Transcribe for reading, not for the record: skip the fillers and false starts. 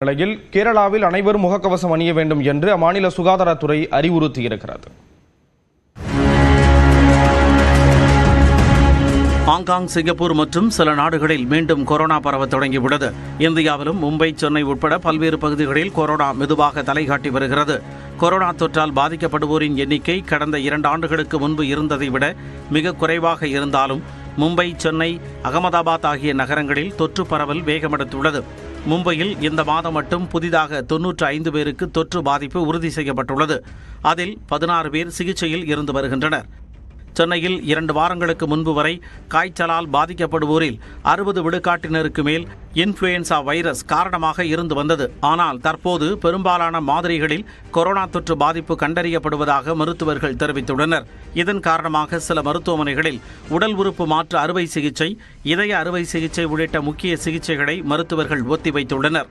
நிலையில் கேரளாவில் அனைவரும் முகக்கவசம் அணிய வேண்டும் என்று அம்மாநில சுகாதாரத்துறை அறிவுறுத்தியிருக்கிறது. ஹாங்காங், சிங்கப்பூர் மற்றும் சில நாடுகளில் மீண்டும் கொரோனா பரவ தொடங்கியுள்ளது. இந்தியாவிலும் மும்பை, சென்னை உட்பட பல்வேறு பகுதிகளில் கொரோனா மெதுவாக தலைகாட்டி வருகிறது. கொரோனா தொற்றால் பாதிக்கப்படுவோரின் எண்ணிக்கை கடந்த 2 ஆண்டுகளுக்கு முன்பு இருந்ததை விட மிக குறைவாக இருந்தாலும் மும்பை, சென்னை, அகமதாபாத் ஆகிய நகரங்களில் தொற்று பரவல் வேகமெடுத்துள்ளது. மும்பையில் இந்த மாதம் மட்டும் புதிதாக 95 பேருக்கு தொற்று பாதிப்பு உறுதி செய்யப்பட்டுள்ளது. அதில் 16 பேர் சிகிச்சையில் இருந்து வருகின்றனர். சென்னையில் 2 வாரங்களுக்கு முன்பு வரை காய்ச்சலால் பாதிக்கப்படுவோரில் 60 விழுக்காட்டினருக்கு மேல் இன்ஃப்ளூயன்சா வைரஸ் காரணமாக இருந்து வந்தது. ஆனால் தற்போது பெரும்பாலான மாதிரிகளில் கொரோனா தொற்று பாதிப்பு கண்டறியப்படுவதாக மருத்துவர்கள் தெரிவித்துள்ளனர். இதன் காரணமாக சில மருத்துவமனைகளில் உடல் உறுப்பு மாற்று அறுவை சிகிச்சை, இதய அறுவை சிகிச்சை உள்ளிட்ட முக்கிய சிகிச்சைகளை மருத்துவர்கள் ஒத்திவைத்துள்ளனர்.